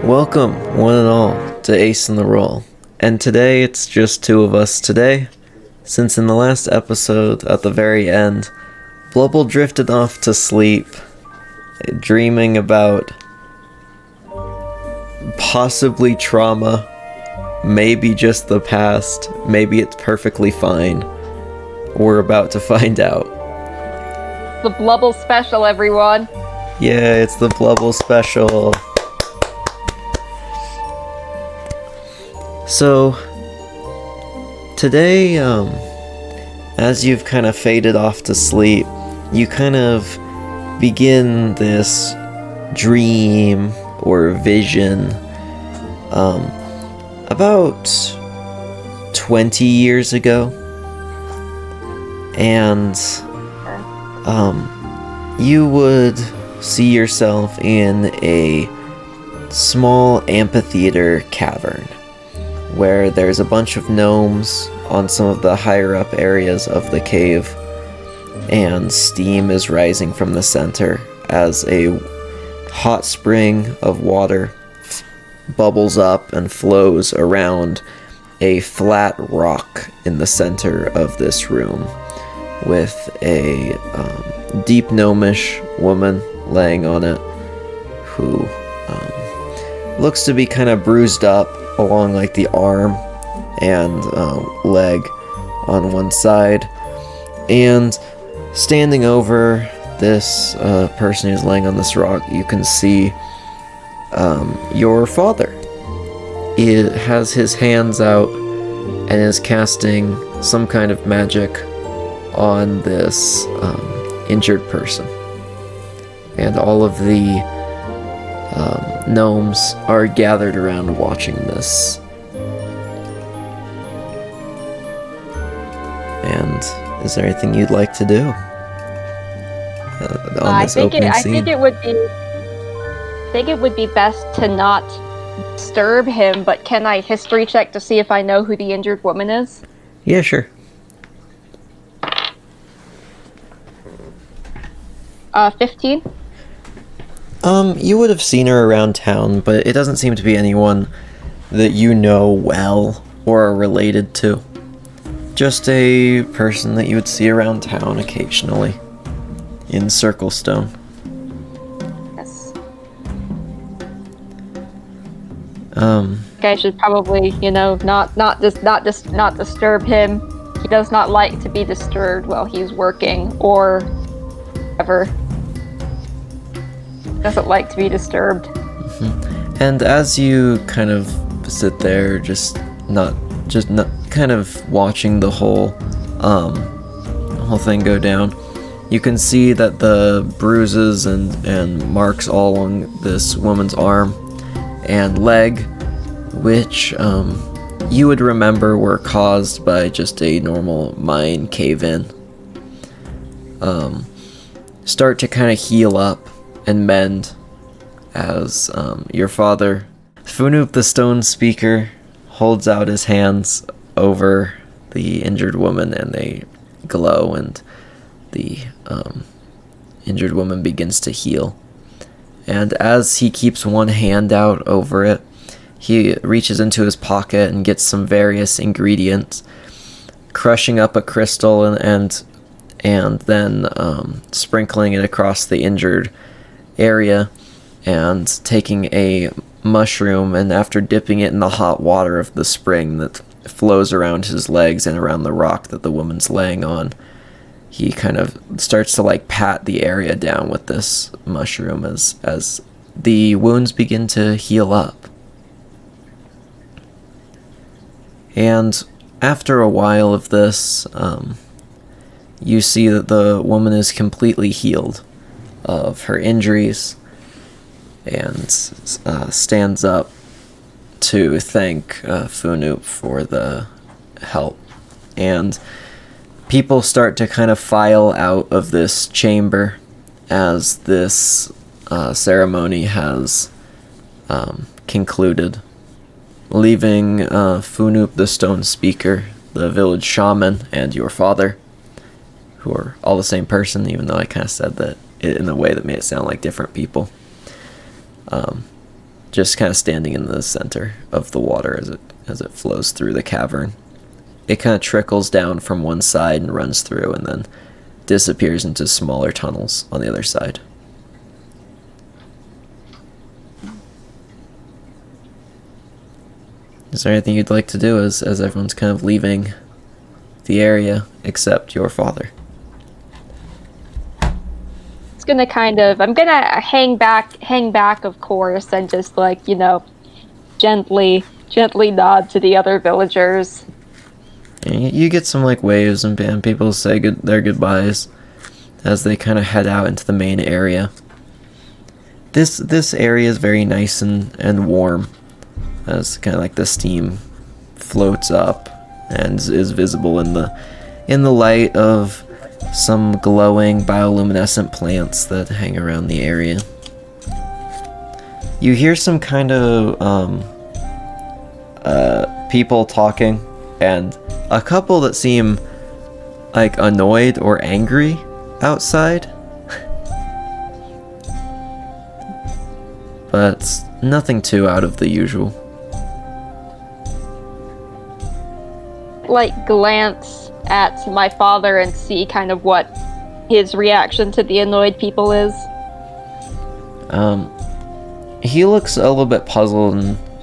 Welcome, one and all, to Ace in the Roll. And today it's just two of us today, since in the last episode, at the very end, Blubble drifted off to sleep, dreaming about possibly trauma, maybe just the past, maybe it's perfectly fine. We're about to find out. The Blubble special, everyone. Yeah, it's the Blubble special. So, today, as you've kind of faded off to sleep, you kind of begin this dream or vision, about 20 years ago, and, you would see yourself in a small amphitheater cavern, where there's a bunch of gnomes on some of the higher up areas of the cave, and steam is rising from the center as a hot spring of water bubbles up and flows around a flat rock in the center of this room, with a deep gnomish woman laying on it, who looks to be kind of bruised up along like the arm and leg on one side, and standing over this person who's laying on this rock, you can see your father. It has his hands out and is casting some kind of magic on this injured person, and all of the gnomes are gathered around watching this. And is there anything you'd like to do on this opening scene? I think it would be best to not disturb him, but can I history check to see if I know who the injured woman is? Yeah, sure. 15? You would have seen her around town, but it doesn't seem to be anyone that you know well or are related to. Just a person that you would see around town occasionally in Circlestone. Yes. Okay, I should probably, not disturb him. He does not like to be disturbed while he's working or ever. Doesn't like to be disturbed. Mm-hmm. And as you kind of sit there, just not kind of watching the whole thing go down, you can see that the bruises and marks all along this woman's arm and leg, which you would remember were caused by just a normal mine cave-in, start to kind of heal up and mend as your father, Funup the Stone Speaker, holds out his hands over the injured woman, and they glow, and the injured woman begins to heal. And as he keeps one hand out over it, he reaches into his pocket and gets some various ingredients, crushing up a crystal and then sprinkling it across the injured area, and taking a mushroom, and after dipping it in the hot water of the spring that flows around his legs and around the rock that the woman's laying on, he kind of starts to like pat the area down with this mushroom as the wounds begin to heal up. And after a while of this, you see that the woman is completely healed of her injuries, and stands up to thank Funup for the help. And people start to kind of file out of this chamber as this ceremony has concluded, leaving Funup the Stone Speaker, the village shaman, and your father, who are all the same person, even though I kind of said that in a way that made it sound like different people, just kind of standing in the center of the water as it flows through the cavern. It kind of trickles down from one side and runs through and then disappears into smaller tunnels on the other side. Is there anything you'd like to do as everyone's kind of leaving the area except your father? I'm gonna hang back, of course, and just like, gently nod to the other villagers. And you get some like waves and people say their goodbyes as they kind of head out into the main area. This area is very nice and warm, as kind of like the steam floats up and is visible in the light of some glowing bioluminescent plants that hang around the area. You hear some kind of people talking, and a couple that seem like annoyed or angry outside. But nothing too out of the usual. Like, glance at my father and see kind of what his reaction to the annoyed people is. He looks a little bit puzzled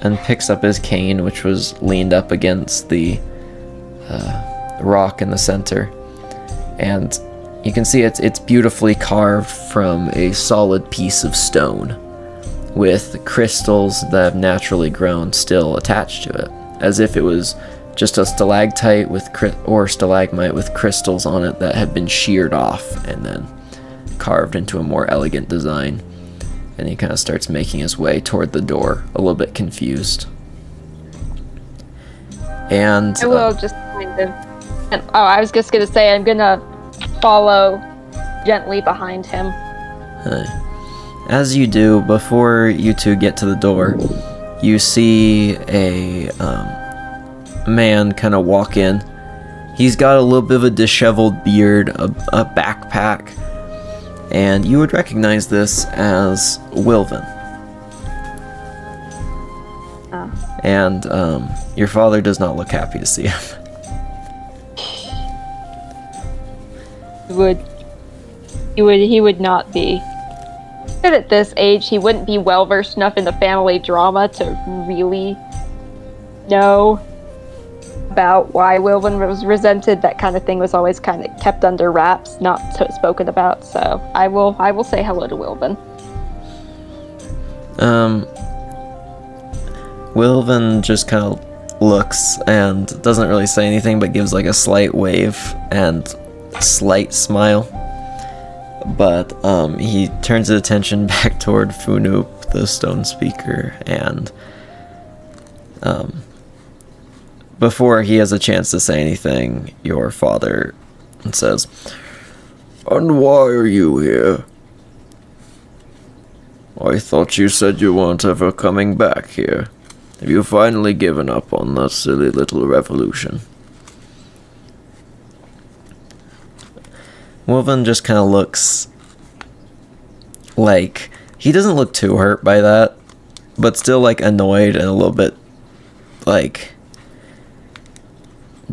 and picks up his cane, which was leaned up against the rock in the center. And you can see it's beautifully carved from a solid piece of stone, with crystals that have naturally grown still attached to it, as if it was just a stalactite or stalagmite with crystals on it that had been sheared off and then carved into a more elegant design. And he kind of starts making his way toward the door, a little bit confused. And I will just kind of... I was just gonna say, I'm gonna follow gently behind him. As you do, before you two get to the door, you see a man kind of walk in. He's got a little bit of a disheveled beard, a backpack, and you would recognize this as Wilvin. And your father does not look happy to see him. He would not be. But at this age, he wouldn't be well versed enough in the family drama to really know about why Wilvin was resented. That kind of thing was always kind of kept under wraps, not spoken about. So I will say hello to Wilvin. Wilvin just kind of looks and doesn't really say anything, but gives like a slight wave and slight smile. But he turns his attention back toward Funup, the stone speaker, and before he has a chance to say anything, your father says, "And why are you here? I thought you said you weren't ever coming back here. Have you finally given up on that silly little revolution?" Wilvin just kind of looks like he doesn't look too hurt by that, but still like annoyed and a little bit like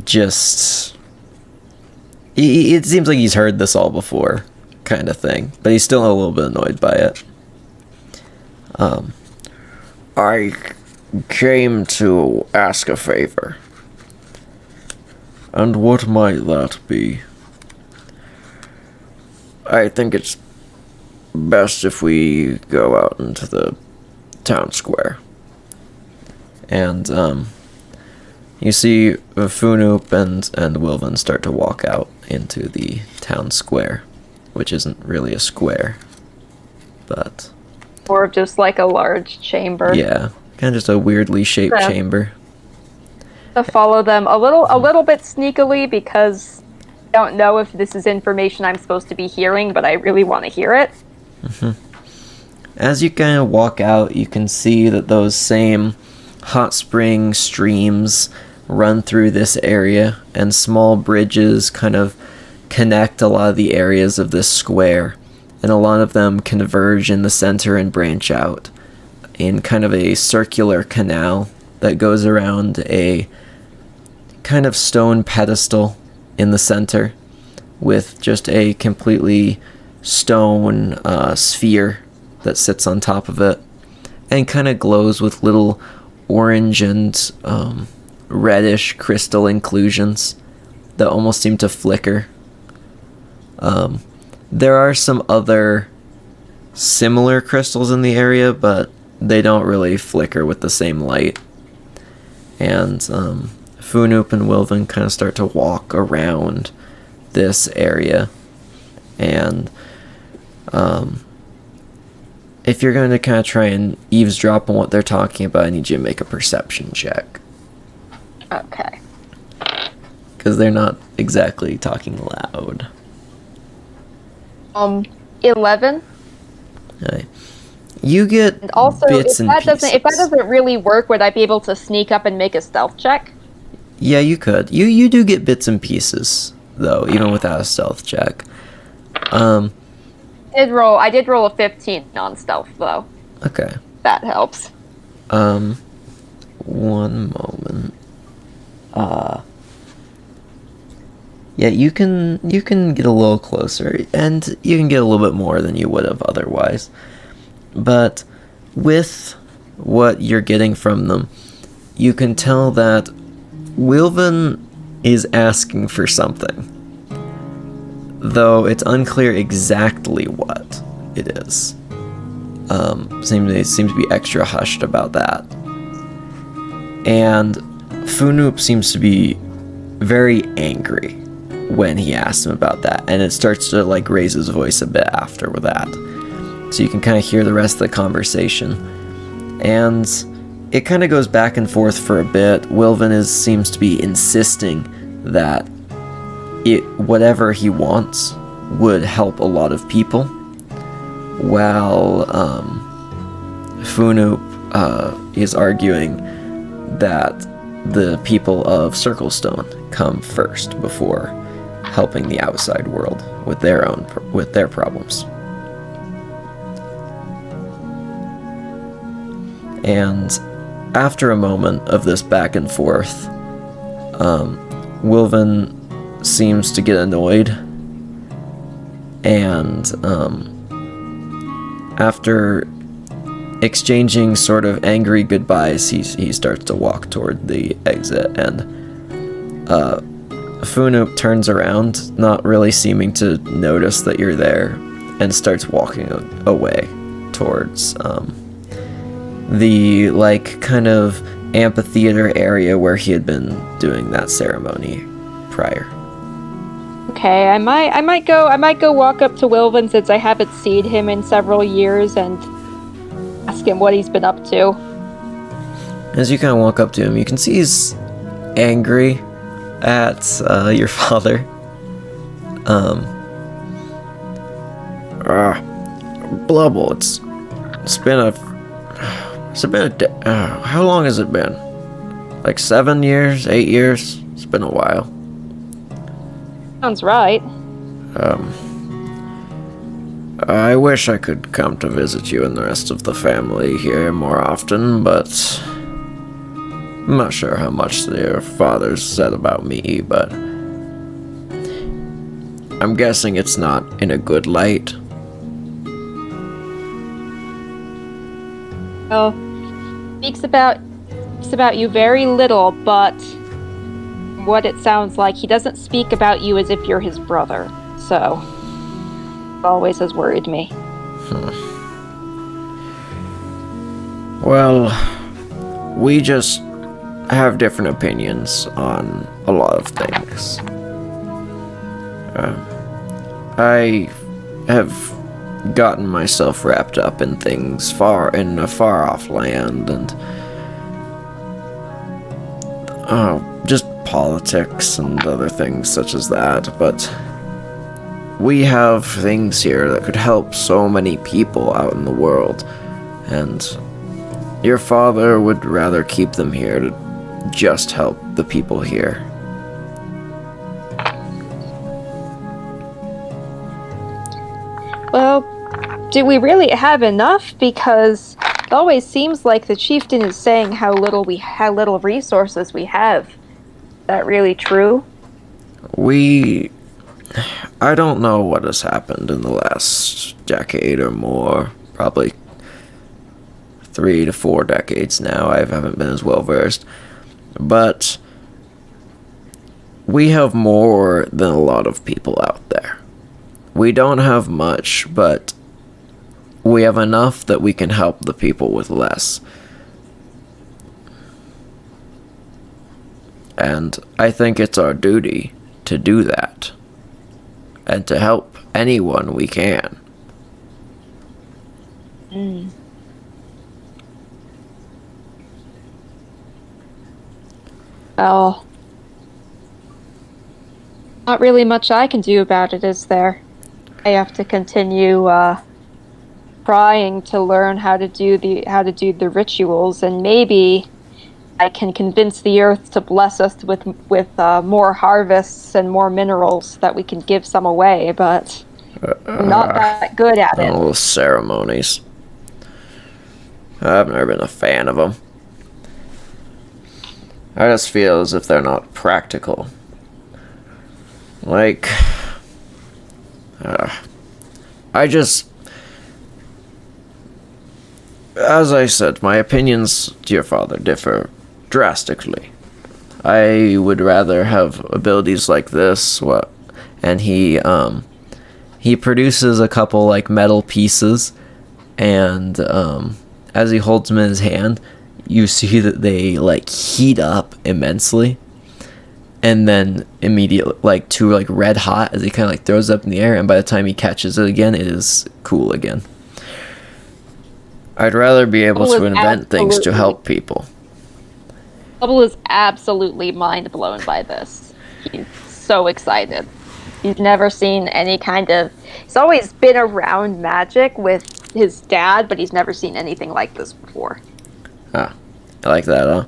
just it seems like he's heard this all before kind of thing, but he's still a little bit annoyed by it. I came to ask a favor. And what might that be? I think it's best if we go out into the town square. And you see Funup and Wilvin start to walk out into the town square, which isn't really a square, but Or just like a large chamber. yeah, kind of just a weirdly shaped chamber. To follow them a little bit sneakily, because I don't know if this is information I'm supposed to be hearing, but I really want to hear it. Mm-hmm. As you kind of walk out, you can see that those same hot spring streams run through this area, and small bridges kind of connect a lot of the areas of this square, and a lot of them converge in the center and branch out in kind of a circular canal that goes around a kind of stone pedestal in the center with just a completely stone sphere that sits on top of it and kind of glows with little orange and reddish crystal inclusions that almost seem to flicker. There are some other similar crystals in the area, but they don't really flicker with the same light. And Funoop and Wilvin kind of start to walk around this area. And if you're going to kind of try and eavesdrop on what they're talking about, I need you to make a perception check. Okay. Because they're not exactly talking loud. 11. Okay. You get And also, bits and pieces. If that doesn't really work, would I be able to sneak up and make a stealth check? Yeah, you could. You do get bits and pieces, though, even without a stealth check. I did roll a 15 on stealth, though. Okay. That helps. One moment. Yeah, you can get a little closer, and you can get a little bit more than you would have otherwise. But with what you're getting from them, you can tell that Wilvin is asking for something, though it's unclear exactly what it is. Seems to be extra hushed about that. And Funoop seems to be very angry when he asks him about that, and it starts to like raise his voice a bit after with that. So you can kind of hear the rest of the conversation. And it kind of goes back and forth for a bit. Wilvin seems to be insisting that whatever he wants would help a lot of people, while Funoop is arguing that the people of Circlestone come first before helping the outside world with their problems. And after a moment of this back and forth, Wilvin seems to get annoyed, and after exchanging sort of angry goodbyes, he starts to walk toward the exit, and Funoop turns around, not really seeming to notice that you're there, and starts walking away towards the like kind of amphitheater area where he had been doing that ceremony prior. Okay, I might go walk up to Wilvin, since I haven't seen him in several years, and ask him what he's been up to. As you kind of walk up to him, you can see he's angry at your father. Blubble, it's been a how long has it been? Like 7 years, 8 years? It's been a while. Sounds right. I wish I could come to visit you and the rest of the family here more often, but I'm not sure how much your father's said about me, but I'm guessing it's not in a good light. Well, speaks about you very little, but what it sounds like, he doesn't speak about you as if you're his brother, so it always has worried me. Well, we just have different opinions on a lot of things. I have gotten myself wrapped up in things in a far-off land, and just politics and other things such as that, but we have things here that could help so many people out in the world, and your father would rather keep them here to just help the people here. Well, do we really have enough? Because It always seems like the chieftain is saying how little resources we have. Is that really true? I don't know what has happened in the last decade or more. Probably 3 to 4 decades now. I haven't been as well versed. But we have more than a lot of people out there. We don't have much, but we have enough that we can help the people with less. And I think it's our duty to do that. And to help anyone we can. Well, not really much I can do about it, is there? I have to continue trying to learn how to do the rituals, and maybe I can convince the earth to bless us with more harvests and more minerals that we can give some away. But I'm not that good at it. All ceremonies. I've never been a fan of them. I just feel as if they're not practical. Like, as I said, my opinions to your father differ drastically. I would rather have abilities like this, and he produces a couple, like, metal pieces, and, as he holds them in his hand, you see that they, like, heat up immensely, and then immediately, like, to, like, red hot as he kind of, like, throws it up in the air, and by the time he catches it again, it is cool again. I'd rather be able to invent things to help people. Bubble is absolutely mind blown by this. He's so excited. He's never seen any kind of... He's always been around magic with his dad, but he's never seen anything like this before. Ah, I like that, huh?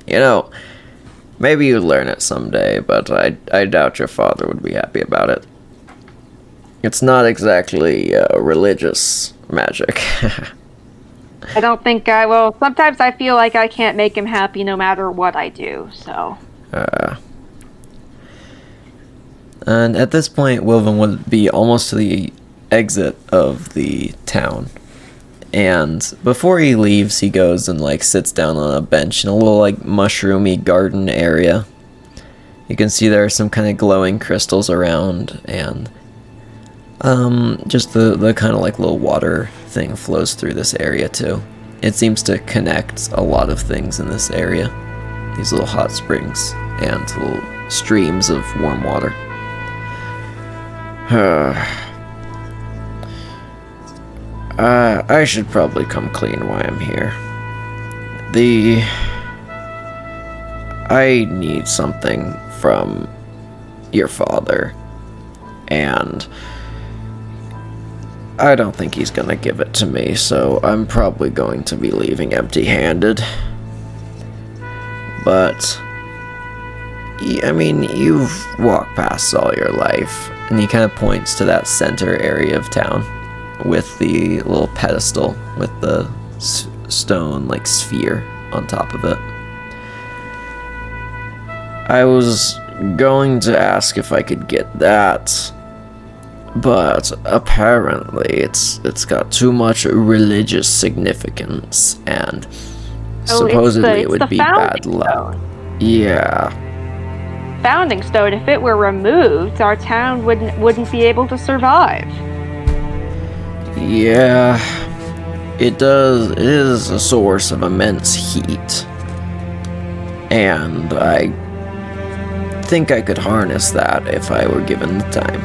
You know, maybe you'd learn it someday, but I doubt your father would be happy about it. It's not exactly religious magic. I don't think I will. Sometimes I feel like I can't make him happy no matter what I do, so... And at this point, Wilvin would be almost to the exit of the town. And before he leaves, he goes and, like, sits down on a bench in a little, like, mushroomy garden area. You can see there are some kind of glowing crystals around, and just the kind of, like, little water thing flows through this area, too. It seems to connect a lot of things in this area. These little hot springs and little streams of warm water. I should probably come clean while I'm here. I need something from your father, and I don't think he's gonna give it to me, so I'm probably going to be leaving empty-handed. But, I mean, you've walked past all your life, and he kind of points to that center area of town with the little pedestal with the stone, like, sphere on top of it. I was going to ask if I could get that, but apparently it's got too much religious significance, and supposedly it would be bad luck. Yeah. Founding stone, if it were removed, our town wouldn't be able to survive. Yeah, it does. It is a source of immense heat, and I think I could harness that if I were given the time.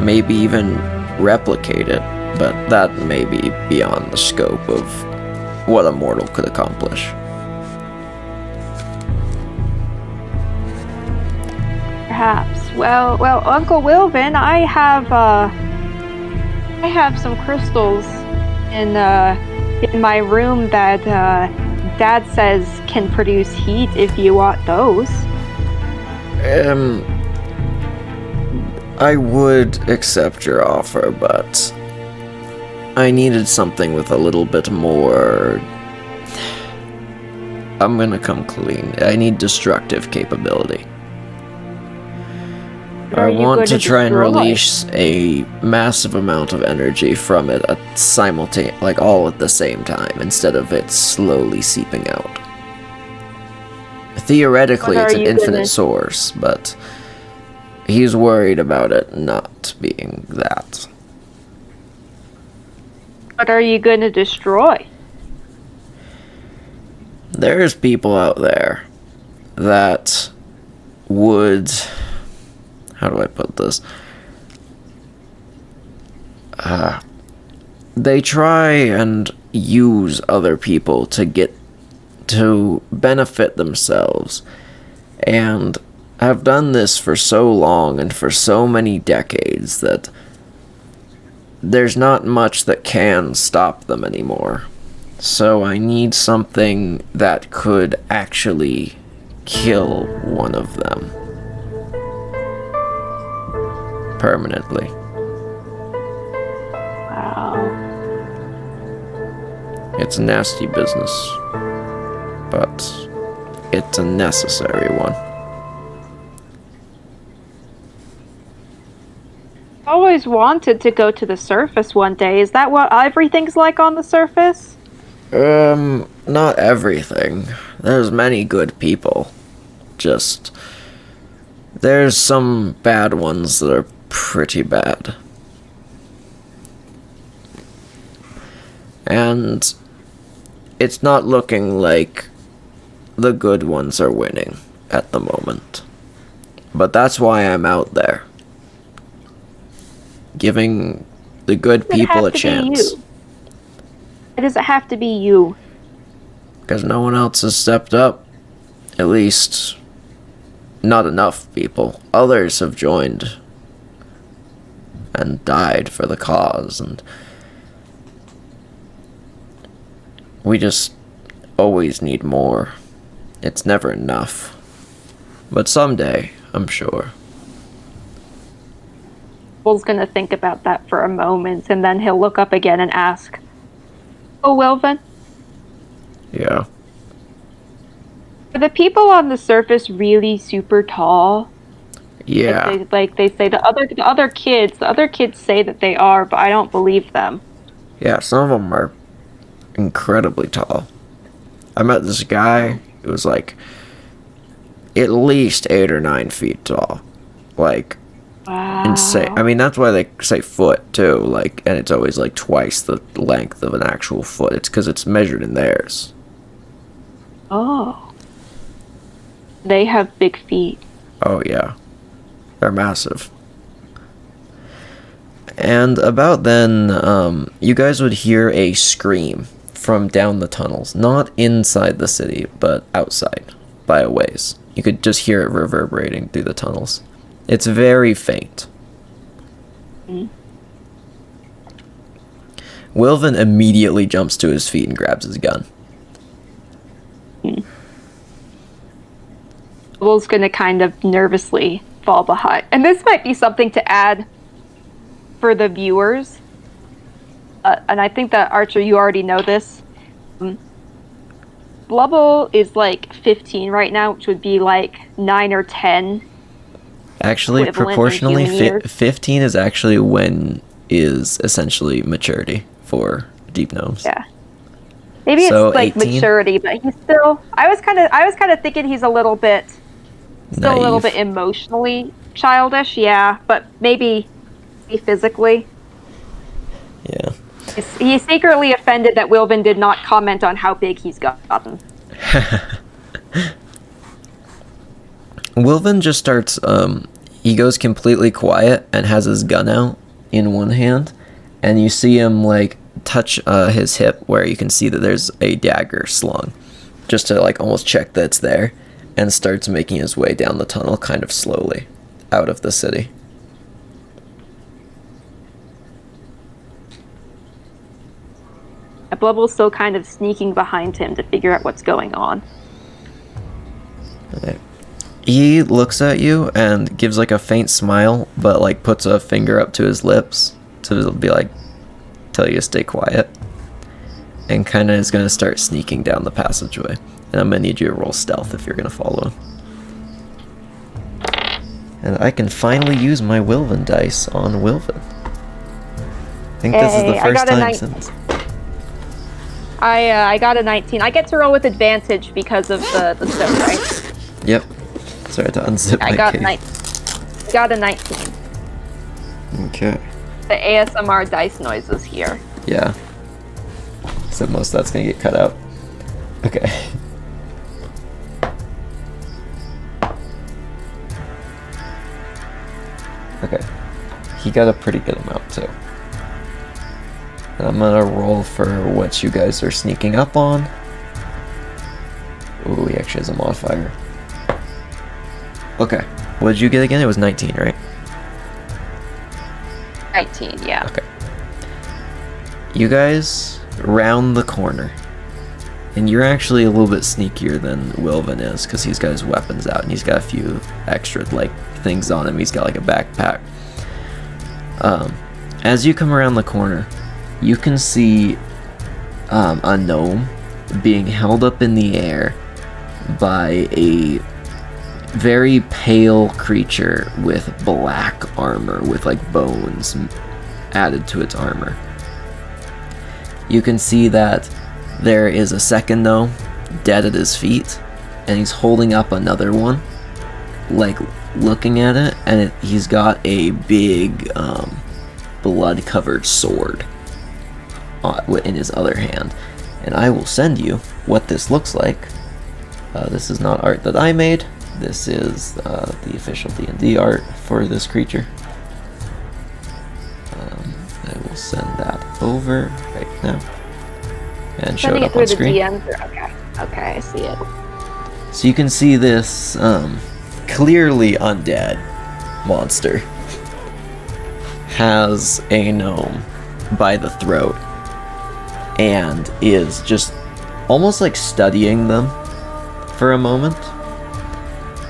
Maybe even replicate it, but that may be beyond the scope of what a mortal could accomplish. Perhaps. Well, Uncle Wilvin, I have some crystals in my room that Dad says can produce heat if you want those. I would accept your offer, but I needed something with a little bit more... I'm gonna come clean. I need destructive capability. I want to try and release a massive amount of energy from it like all at the same time, instead of it slowly seeping out. Theoretically, it's an infinite source, but he's worried about it not being that. What are you going to destroy? There's people out there that would... How do I put this? They try and use other people to benefit themselves, and have done this for so long and for so many decades that there's not much that can stop them anymore. So I need something that could actually kill one of them. Permanently. Wow. It's a nasty business, but it's a necessary one. Always wanted to go to the surface one day. Is that what everything's like on the surface? Not everything. There's many good people. Just, there's some bad ones that are pretty bad. And it's not looking like the good ones are winning at the moment. But that's why I'm out there. Giving the good people a chance. Why does it have to be you? Because no one else has stepped up. At least, not enough people. Others have joined and died for the cause, and we just always need more. It's never enough. But someday, I'm sure. Will's gonna think about that for a moment, and then he'll look up again and ask, "Oh, Wilvin? Yeah. Are the people on the surface really super tall?" Yeah. Like they say the other kids say that they are, but I don't believe them. Yeah, some of them are incredibly tall. I met this guy who was like at least 8 or 9 feet tall. Like, wow. Insane. I mean, that's why they say foot too. Like, and it's always like twice the length of an actual foot. It's because it's measured in theirs. Oh. They have big feet. Oh yeah, they're massive. And about then, you guys would hear a scream from down the tunnels, not inside the city, but outside by a ways. You could just hear it reverberating through the tunnels. It's very faint. Wilvin immediately jumps to his feet and grabs his gun. Will's gonna kind of nervously fall behind. And this might be something to add for the viewers. And I think that, Archer, you already know this. Blubble is like 15 right now, which would be like 9 or 10. Actually, proportionally, 15 is actually when is essentially maturity for deep gnomes. Yeah. Maybe it's so like 18? Maturity, but he's still. I was kind of thinking he's a little bit, still naive. A little bit emotionally childish. Yeah, but maybe physically. Yeah. He's secretly offended that Wilvin did not comment on how big he's gotten. Wilvin just starts, he goes completely quiet and has his gun out in one hand, and you see him, like, touch his hip where you can see that there's a dagger slung, just to, like, almost check that it's there, and starts making his way down the tunnel kind of slowly out of the city. Blubble's still kind of sneaking behind him to figure out what's going on. Okay. He looks at you and gives like a faint smile, but like puts a finger up to his lips to be like, tell you to stay quiet. And kind of is going to start sneaking down the passageway. And I'm going to need you to roll stealth if you're going to follow him. And I can finally use my Wilven dice on Wilven. I think this is the first time since... I got a 19. I get to roll with advantage because of the stone, right? Yep. Sorry to unzip my cape. Got a 19. Okay. The ASMR dice noises here. Yeah. So most of that's gonna get cut out. Okay. Okay. He got a pretty good amount too. And I'm gonna roll for what you guys are sneaking up on. Ooh, he actually has a modifier. Okay. What did you get again? It was 19, right? 19, yeah. Okay. You guys round the corner. And you're actually a little bit sneakier than Wilven is, because he's got his weapons out, and he's got a few extra, like, things on him. He's got, like, a backpack. As you come around the corner, you can see a gnome being held up in the air by a very pale creature with black armor, with, like, bones added to its armor. You can see that there is a second gnome dead at his feet, and he's holding up another one, like looking at it, and he's got a big blood-covered sword in his other hand. And I will send you what this looks like. This is not art that I made. This is the official D&D art for this creature. I will send that over right now and show it up on screen. Okay, I see it. So you can see this clearly undead monster has a gnome by the throat and is just almost like studying them for a moment,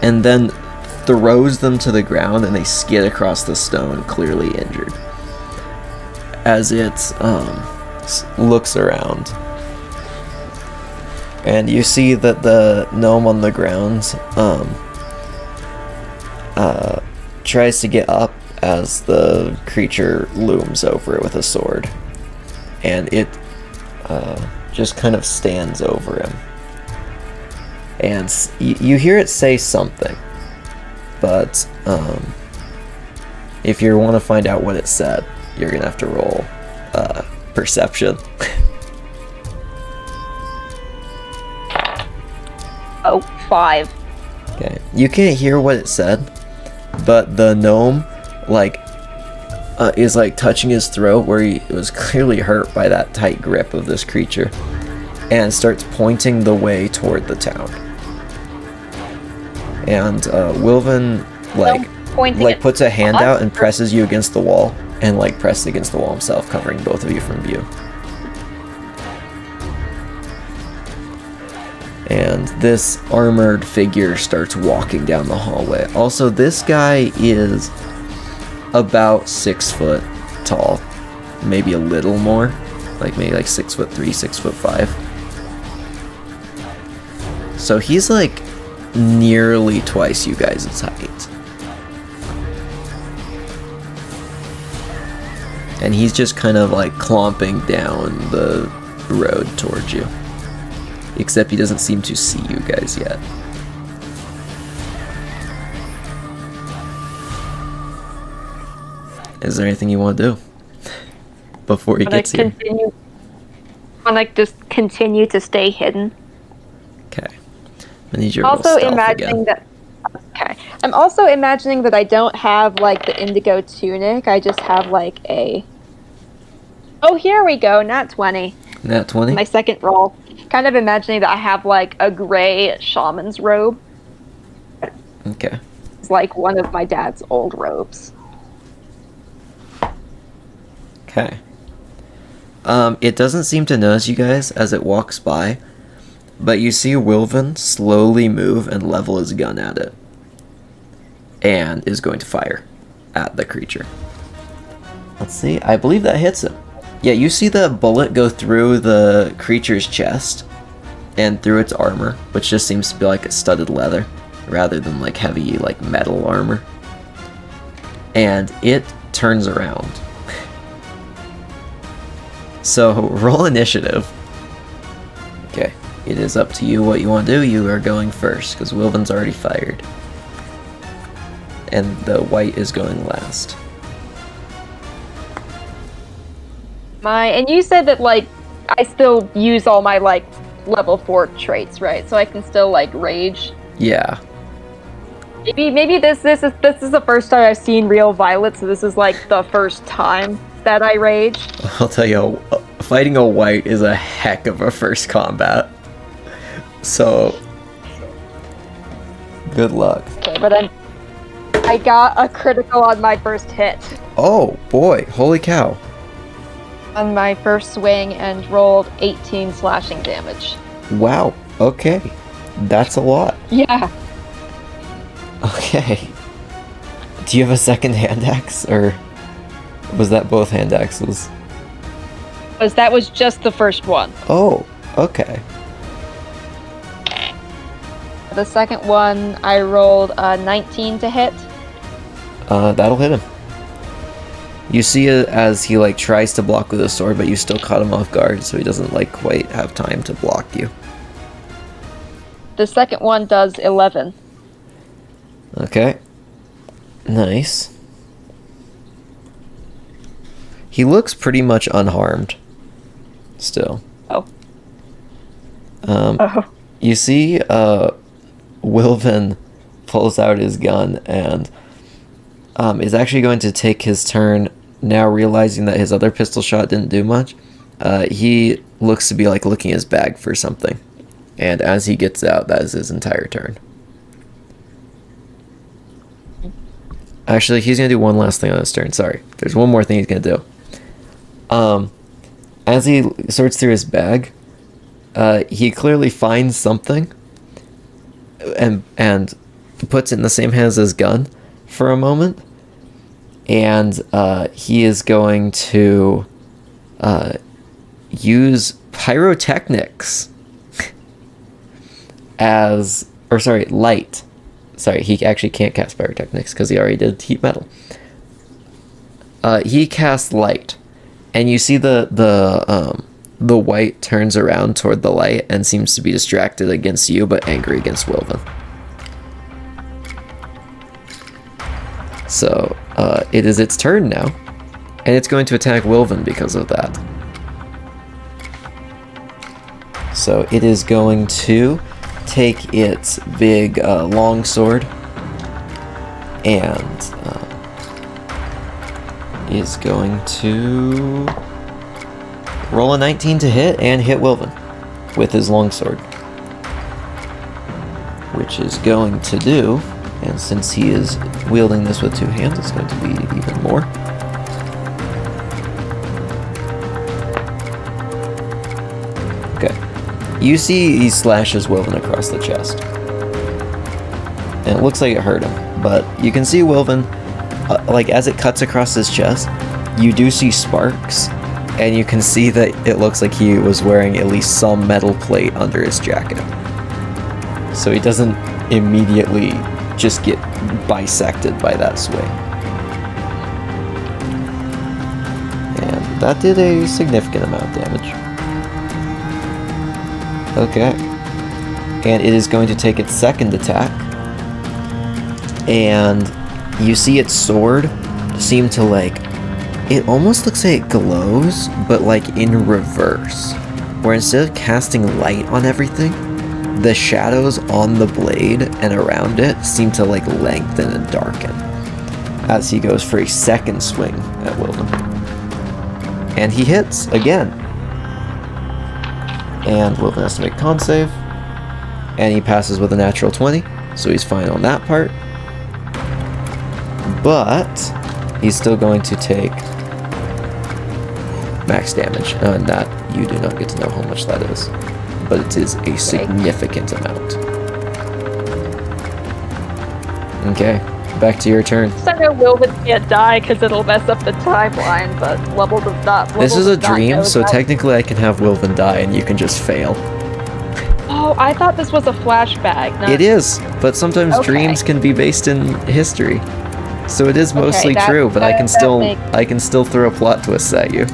and then throws them to the ground and they skid across the stone, clearly injured, as it looks around. And you see that the gnome on the ground tries to get up as the creature looms over it with a sword. And it just kind of stands over him. And you hear it say something. But if you want to find out what it said, you're going to have to roll perception. Oh, 5. Okay. You can't hear what it said, but the gnome, is touching his throat where he was clearly hurt by that tight grip of this creature, and starts pointing the way toward the town. And Wilven puts a hand out and presses you against the wall, and presses against the wall himself, covering both of you from view. And this armored figure starts walking down the hallway. Also, this guy is about 6 foot tall, maybe a little more, maybe 6'3", 6'5". So he's nearly twice you guys' height. And he's just kind of clomping down the road towards you. Except he doesn't seem to see you guys yet. Is there anything you want to do before he gets here? Just continue to stay hidden. Okay. I need your also imagining again. I'm also imagining that I don't have the indigo tunic. I just have a. Oh, here we go. Nat 20. Nat 20. My second roll. Kind of imagining that I have a gray shaman's robe. Okay. It's one of my dad's old robes. Okay. It doesn't seem to notice you guys as it walks by, but you see Wilven slowly move and level his gun at it, and is going to fire at the creature. Let's see. I believe that hits him. Yeah, you see the bullet go through the creature's chest and through its armor, which just seems to be like a studded leather rather than like heavy like metal armor. And it turns around. So roll initiative. Okay, it is up to you what you want to do. You are going first because Wilvin's already fired. And the white is going last. And you said that like I still use all my like level 4 traits, right? So I can still like rage. Yeah. Maybe this is the first time I've seen real violence, so this is like the first time that I rage. I'll tell you, fighting a white is a heck of a first combat. So, good luck. Okay, but I got a critical on my first hit. Oh boy, holy cow. On my first swing and rolled 18 slashing damage. Wow, okay. That's a lot. Yeah. Okay. Do you have a second hand axe, or was that both hand axes? That was just the first one. Oh, okay. The second one, I rolled a 19 to hit. That'll hit him. You see it as he like tries to block with his sword, but you still caught him off guard, so he doesn't like quite have time to block you. The second one does 11. Okay. Nice. He looks pretty much unharmed. Still. Oh. You see, Wilvin pulls out his gun and is actually going to take his turn now, realizing that his other pistol shot didn't do much. He looks to be like looking in his bag for something. And as he gets out, that is his entire turn. Actually, he's going to do one last thing on his turn. Sorry. There's one more thing he's going to do. As he sorts through his bag, he clearly finds something and puts it in the same hand as his gun for a moment. And he is going to use pyrotechnics light. Sorry, he actually can't cast pyrotechnics because he already did heat metal. He casts light, and you see the white turns around toward the light and seems to be distracted against you, but angry against Wilvin. So it is its turn now, and it's going to attack Wilvin because of that. So it is going to take its big long sword and is going to roll a 19 to hit and hit Wilvin with his long sword, which is going to do, and since he is wielding this with two hands, it's going to be even more. Okay. You see he slashes Wilvin across the chest. And it looks like it hurt him, but you can see Wilvin, like as it cuts across his chest, you do see sparks, and you can see that it looks like he was wearing at least some metal plate under his jacket. So he doesn't immediately just get bisected by that swing. And that did a significant amount of damage. Okay. And it is going to take its second attack. And you see its sword seem to like... It almost looks like it glows, but like in reverse. Where instead of casting light on everything, the shadows on the blade and around it seem to like lengthen and darken. As he goes for a second swing at Wilvin. And he hits again. And Wilvin has to make con save. And he passes with a natural 20, so he's fine on that part. But he's still going to take max damage, and that you do not get to know how much that is. But it is a significant amount. Okay, Back to your turn. So I know Wilvin can't die because it'll mess up the timeline, but Level does not. This is a Level does not dream, know so that. technically I can have Wilvin die and you can just fail. Oh, I thought this was a flashback. Not... It is, but sometimes Okay. dreams can be based in history. So it is mostly that- true, but that- I can that still throw plot twists at you.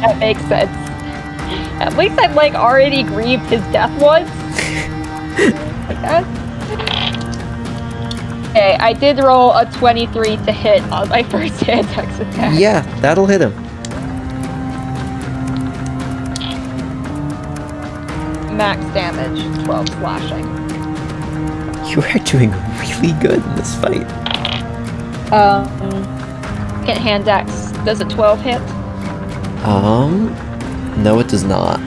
That makes sense. At least I've like already grieved his death once. Like that. Okay, I did roll a 23 to hit on my first hand axe attack. Yeah, that'll hit him. Max damage, 12 slashing. You are doing really good in this fight. Second hand axe, does a 12 hit? No, it does not.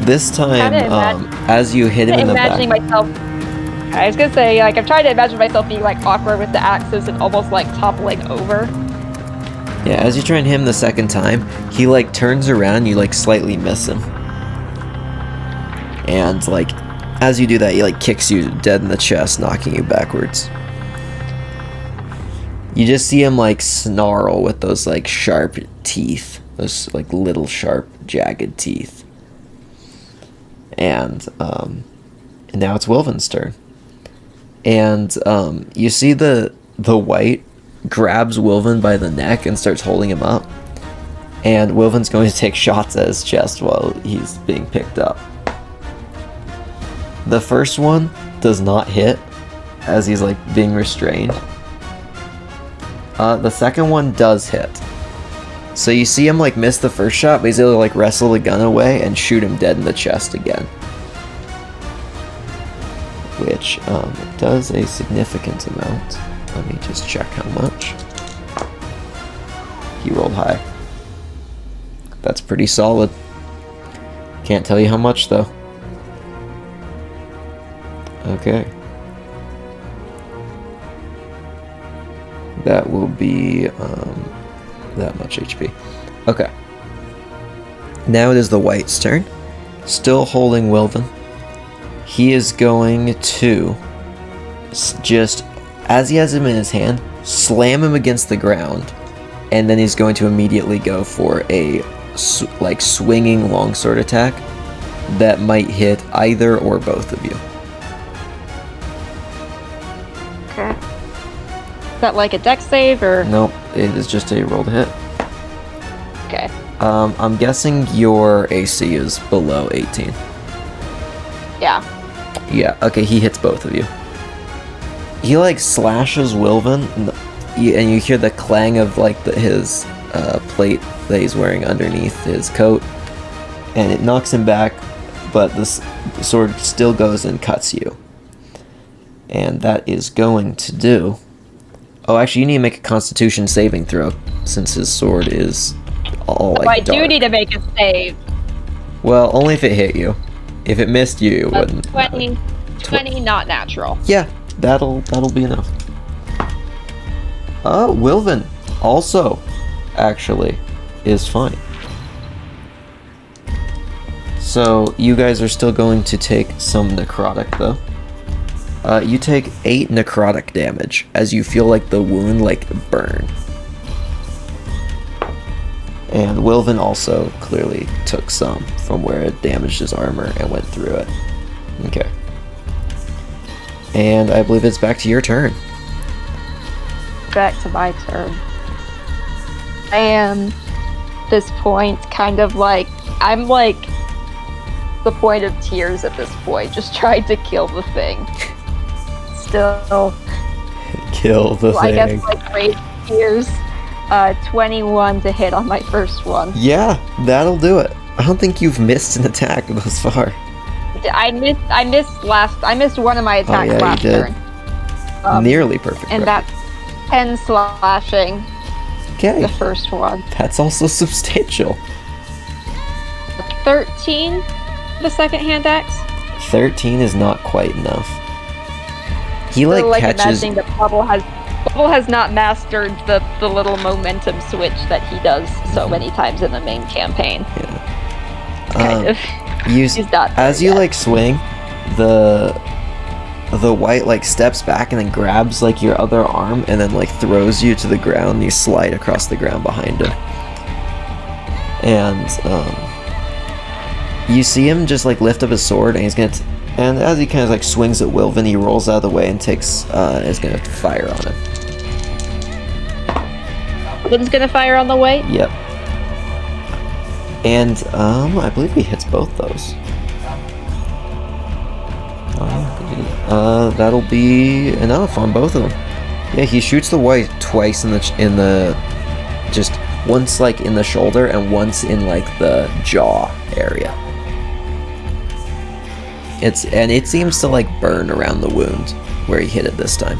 This time, as you hit him in the back. Myself. I was gonna say, like, I'm trying to imagine myself being like awkward with the axes and almost like toppling over. Yeah, as you try and hit him the second time, he like turns around, you like slightly miss him. And like, as you do that, he like kicks you dead in the chest, knocking you backwards. You just see him like snarl with those like sharp teeth, those like little sharp jagged teeth. And now it's Wilvin's turn. And you see the white grabs Wilvin by the neck and starts holding him up. And Wilvin's going to take shots at his chest while he's being picked up. The first one does not hit as he's like being restrained. The second one does hit. So you see him like miss the first shot, but he's able to like wrestle the gun away and shoot him dead in the chest again. Which does a significant amount. Let me just check how much. He rolled high. That's pretty solid. Can't tell you how much though. Okay. That will be that much HP. Okay. Now it is the white's turn. Still holding Wilvin. He is going to just, as he has him in his hand, slam him against the ground, and then he's going to immediately go for a like swinging longsword attack that might hit either or both of you. Okay. Is that like a dex save or? Nope, it is just a roll to hit. Okay. I'm guessing your AC is below 18. Yeah. Yeah, okay, he hits both of you. He like slashes Wilvin, and you hear the clang of like his plate that he's wearing underneath his coat, and it knocks him back, but the sword still goes and cuts you. And that is going to do... Oh, actually, you need to make a Constitution saving throw, since his sword is all like I dark. do need to make a save. Well, only if it hit you. If it missed you, it wouldn't. 20, not natural. Yeah, that'll be enough. Wilvin also, actually, is fine. So, you guys are still going to take some necrotic, though. You take 8 necrotic damage as you feel like the wound, like, burn. And Wilvin also clearly took some from where it damaged his armor and went through it. Okay. And I believe it's back to your turn. Back to my turn. I am, at this point, kind of like, I'm like the point of tears at this point, just trying to kill the thing. Still, Kill the I thing. guess like great tears. 21 to hit on my first one. Yeah, that'll do it. I don't think you've missed an attack thus far. I missed one of my attacks yeah, you last did. turn. Nearly perfect. And record. that's 10 slashing, Okay. the first one. That's also substantial. 13, the second hand axe. 13 is not quite enough. He like catches. Imagining that Bubble has not mastered the little momentum switch that he does so many times in the main campaign. Yeah. Kind of. You He's not there as you yet. like swing, the the white like steps back and then grabs like your other arm and then like throws you to the ground, and you slide across the ground behind him. And you see him just like lift up his sword, and he's gonna and as he kind of like swings at Wilvin, he rolls out of the way and takes is gonna fire on him. Wilvin's gonna fire on the way? Yep. And I believe he hits both those. That'll be enough on both of them. Yeah, he shoots the white twice in the just once like in the shoulder and once in like the jaw area. It seems to like burn around the wound where he hit it this time.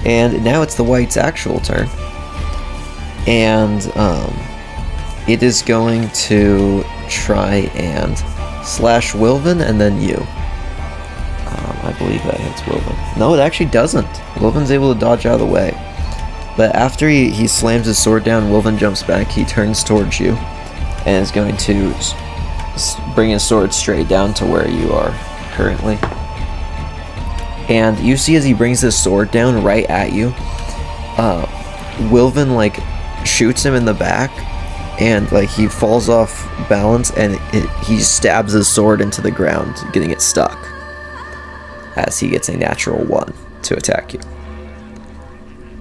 And now it's the white's actual turn. And it is going to try and slash Wilvin and then you. I believe that hits Wilvin. No, it actually doesn't. Wilvin's able to dodge out of the way. But after he slams his sword down, Wilvin jumps back, he turns towards you, and is going to bring his sword straight down to where you are currently. And you see as he brings his sword down right at you, Wilvin like shoots him in the back, and like he falls off balance, and he stabs his sword into the ground, getting it stuck, as he gets a natural 1 to attack you.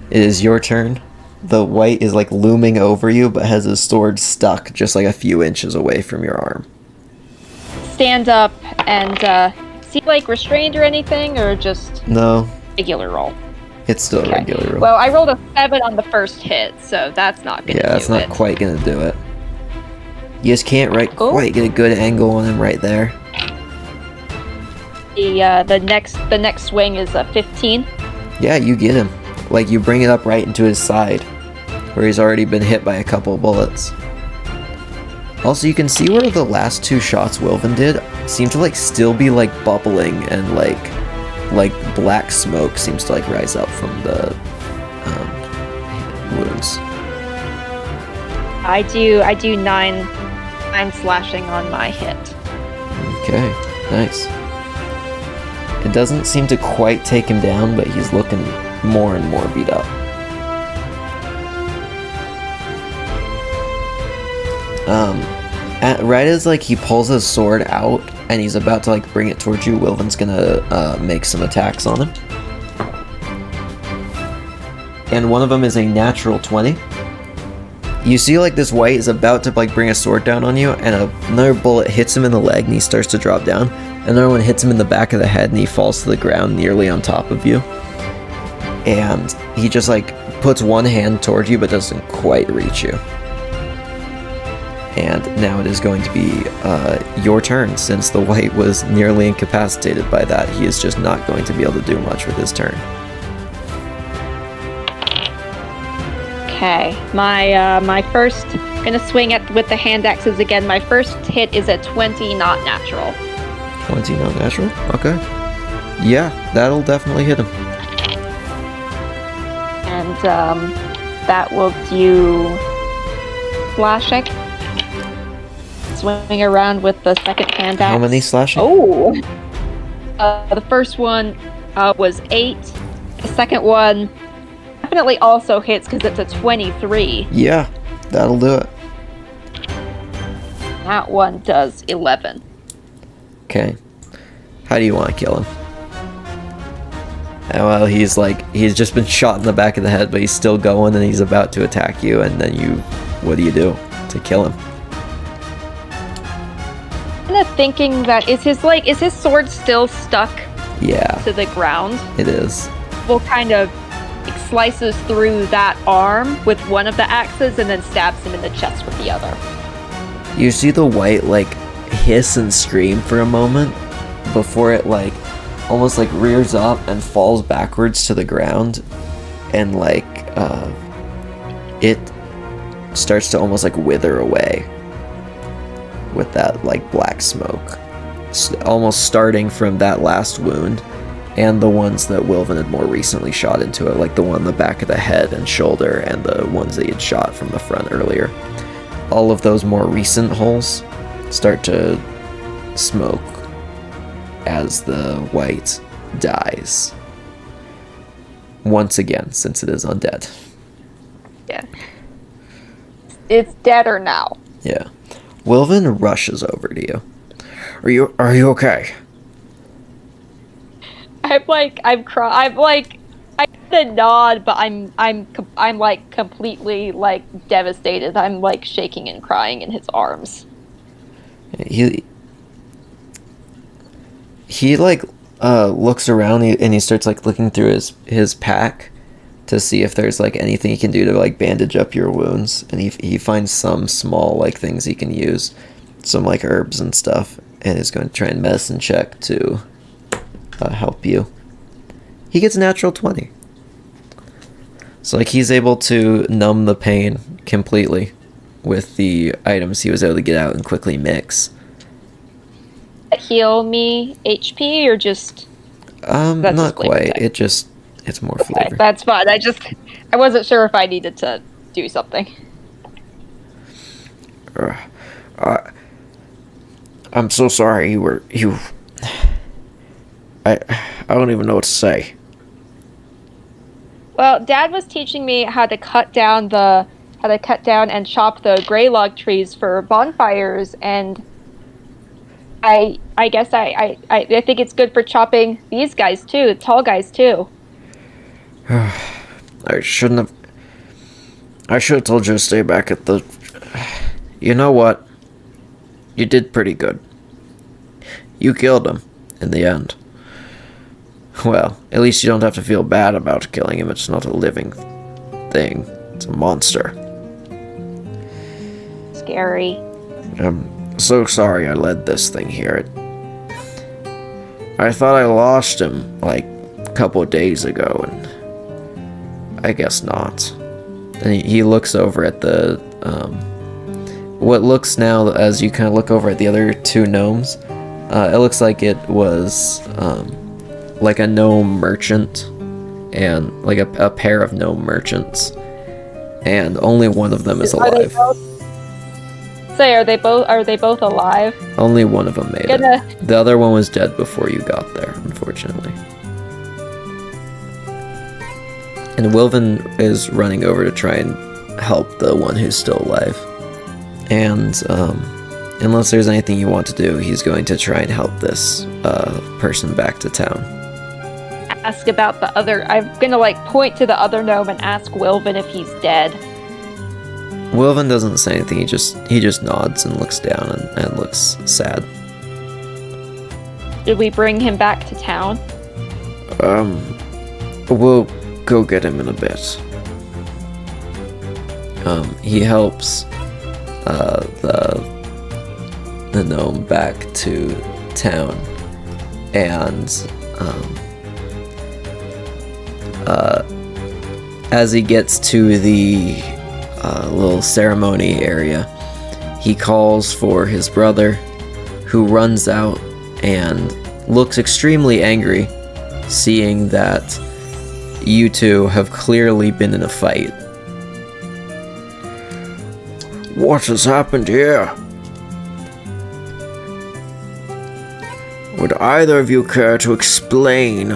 It is your turn. The white is like looming over you, but has his sword stuck just like a few inches away from your arm. Stand up and see like restrained or anything, or just No, regular roll? it's still a regular roll. Well, I rolled a 7 on the first hit, so that's not gonna do it. Yeah, that's not quite gonna do it. You just can't quite get a good angle on him right there. The next swing is a 15. Yeah, you get him. Like, you bring it up right into his side, where he's already been hit by a couple of bullets. Also, you can see where the last 2 shots Wilvin did seem to like still be like bubbling, and like black smoke seems to like rise up from the wounds. I do 9 slashing on my hit. Okay, nice. It doesn't seem to quite take him down, but he's looking more and more beat up. Right as like he pulls his sword out and he's about to like bring it towards you, Wilvin's gonna make some attacks on him. And one of them is a natural 20. You see like this white is about to like bring a sword down on you, and another bullet hits him in the leg and he starts to drop down. Another one hits him in the back of the head and he falls to the ground nearly on top of you. And he just like puts one hand towards you but doesn't quite reach you. And now it is going to be your turn. Since the white was nearly incapacitated by that, he is just not going to be able to do much with his turn. Okay, my first, gonna swing with the hand axes again. My first hit is a 20, not natural. 20 not natural? Okay. Yeah, that'll definitely hit him. And that will do slashing. Swing around with the second hand axe. How many slashing? Oh! The first one was 8. The second one definitely also hits because it's a 23. Yeah, that'll do it. That one does 11. Okay. How do you want to kill him? Well, he's just been shot in the back of the head, but he's still going and he's about to attack you, and then what do you do to kill him? I'm kind of thinking that is his sword still stuck to the ground? It is. Well, kind of slices through that arm with one of the axes and then stabs him in the chest with the other. You see the white hiss and scream for a moment before it almost rears up and falls backwards to the ground, and it starts to almost wither away with that black smoke, almost starting from that last wound and the ones that Wilvin had more recently shot into it, like the one in the back of the head and shoulder and the ones that he had shot from the front earlier. All of those more recent holes start to smoke as the white dies. Once again, since it is undead. Yeah. It's deader now. Yeah. Wilvin rushes over to you. Are you okay? I'm like, I the nod, but I'm like completely like devastated. I'm like shaking and crying in his arms. He like looks around and he starts like looking through his pack to see if there's like anything he can do to like bandage up your wounds, and he finds some small like things he can use, some like herbs and stuff, and is going to try and medicine check to help you. He gets a natural 20. So like he's able to numb the pain completely with the items he was able to get out and quickly mix. Heal me HP or just not quite. It's more flavor. Okay, that's fine. I wasn't sure if I needed to do something. I'm so sorry I don't even know what to say. Well, Dad was teaching me how to cut down and chop the gray log trees for bonfires, and I guess I think it's good for chopping these guys too, the tall guys too. I should have told you to stay back at the... You know what? You did pretty good. You killed him, in the end. Well, at least you don't have to feel bad about killing him. It's not a living thing. It's a monster. Scary. I'm so sorry I led this thing here. I thought I lost him, like, a couple of days ago, and I guess not. And he looks over at the, what looks now, as you kind of look over at the other two gnomes, it looks like it was, like a gnome merchant, and like a pair of gnome merchants, and only one of them is alive. Are they both alive? Only one of them made it. The other one was dead before you got there, unfortunately. And Wilvin is running over to try and help the one who's still alive. And unless there's anything you want to do, he's going to try and help this person back to town. Ask about the other. I'm gonna like point to the other gnome and ask Wilvin if he's dead. Wilvin doesn't say anything. He just nods and looks down and looks sad. Did we bring him back to town? We'll go get him in a bit. He helps the gnome back to town, and as he gets to the little ceremony area, he calls for his brother, who runs out and looks extremely angry, seeing that you two have clearly been in a fight. What has happened here? Would either of you care to explain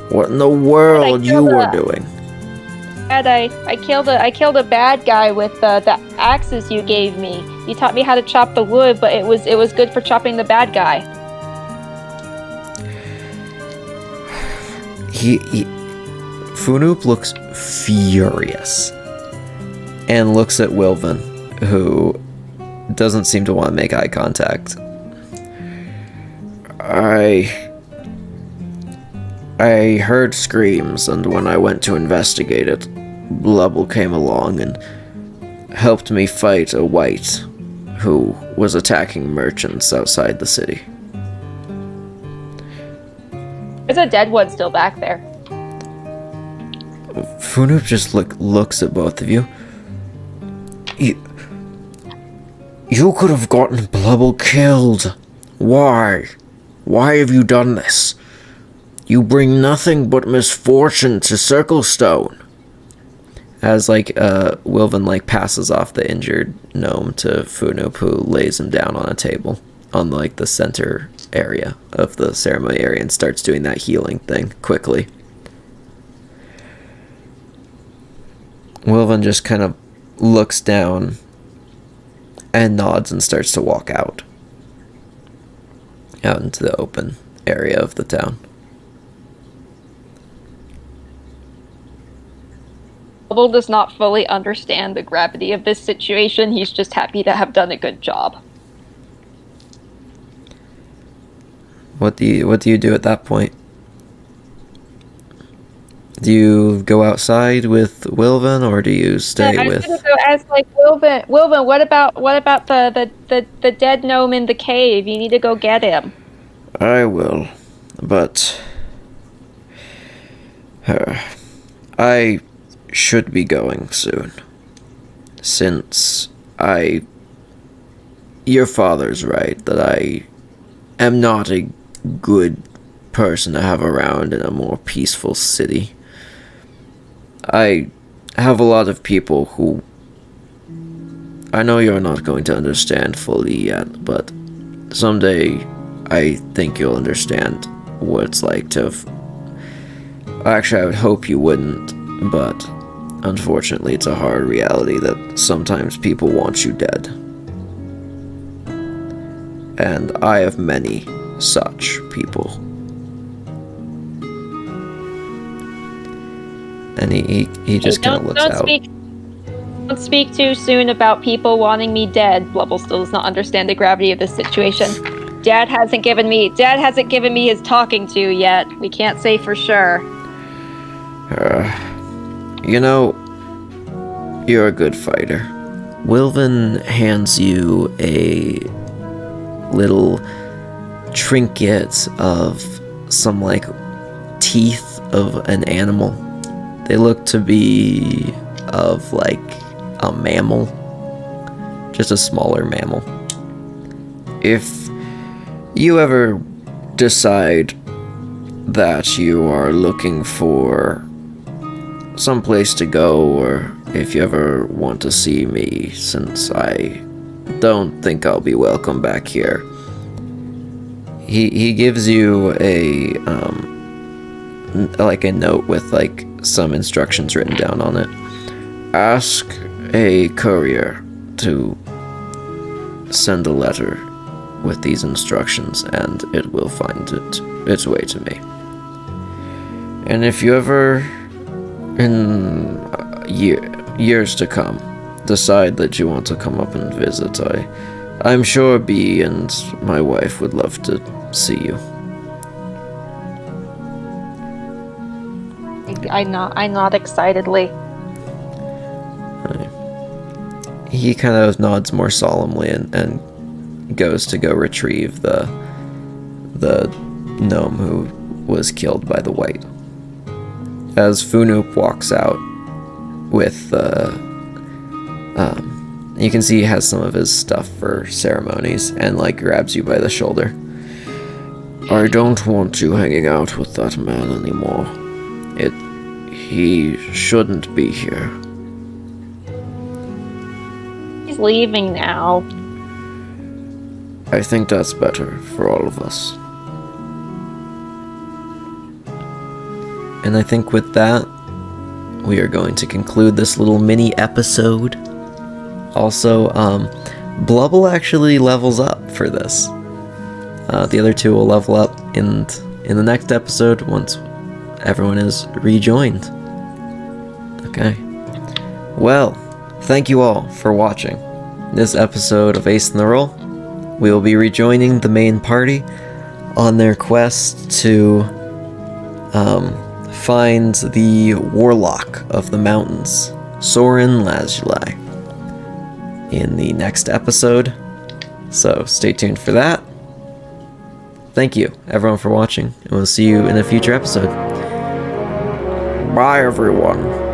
what in the world you were doing? Dad, I killed a bad guy with the axes you gave me. You taught me how to chop the wood, but it was good for chopping the bad guy. Funup looks furious and looks at Wilvin, who doesn't seem to want to make eye contact. I heard screams, and when I went to investigate it, Blubble came along and helped me fight a wight who was attacking merchants outside the city. There's a dead one still back there. Funup just looks at both of you. You could have gotten Blubble killed. Why? Why have you done this? You bring nothing but misfortune to Circlestone. As Wilvin passes off the injured gnome to Funup, who lays him down on a table on the center area of the ceremony area and starts doing that healing thing quickly. Wilvan just kind of looks down and nods and starts to walk out into the open area of the town. Bubble does not fully understand the gravity of this situation. He's just happy to have done a good job. What do you do at that point? Do you go outside with Wilvan, or do you stay I with? was gonna go ask, like, Wilvan, what about the dead gnome in the cave? You need to go get him. I will, but I should be going soon, since your father's right that I am not a good person to have around in a more peaceful city. I have a lot of people who I know you're not going to understand fully yet, but someday I think you'll understand what it's like to actually, I would hope you wouldn't, but unfortunately it's a hard reality that sometimes people want you dead. And I have many such people. And he just kind of looks out. Don't speak too soon about people wanting me dead. Blubble still does not understand the gravity of this situation. Dad hasn't given me his talking to yet. We can't say for sure. You know, you're a good fighter. Wilvan hands you a little trinket of some, like, teeth of an animal. They look to be of, like, a mammal. Just a smaller mammal. If you ever decide that you are looking for some place to go, or if you ever want to see me, since I don't think I'll be welcome back here, He gives you a like a note with, like, some instructions written down on it. ask a courier to send a letter with these instructions, and it will find its way to me. And if you ever, in years to come, decide that you want to come up and visit, I'm sure Bee and my wife would love to see you. I nod excitedly. He kind of nods more solemnly and goes to go retrieve the gnome who was killed by the white. As Funup walks out with you can see he has some of his stuff for ceremonies and, like, grabs you by the shoulder. I don't want you hanging out with that man anymore. He shouldn't be here. He's leaving now. I think that's better for all of us. And I think with that, we are going to conclude this little mini episode. Also, Blubble actually levels up for this. The other two will level up in the next episode once everyone is rejoined. Okay. Well, thank you all for watching this episode of Ace in the Roll. We will be rejoining the main party on their quest to find the Warlock of the Mountains, Soren Lazuli, in the next episode. So stay tuned for that. Thank you, everyone, for watching, and we'll see you in a future episode. Bye, everyone.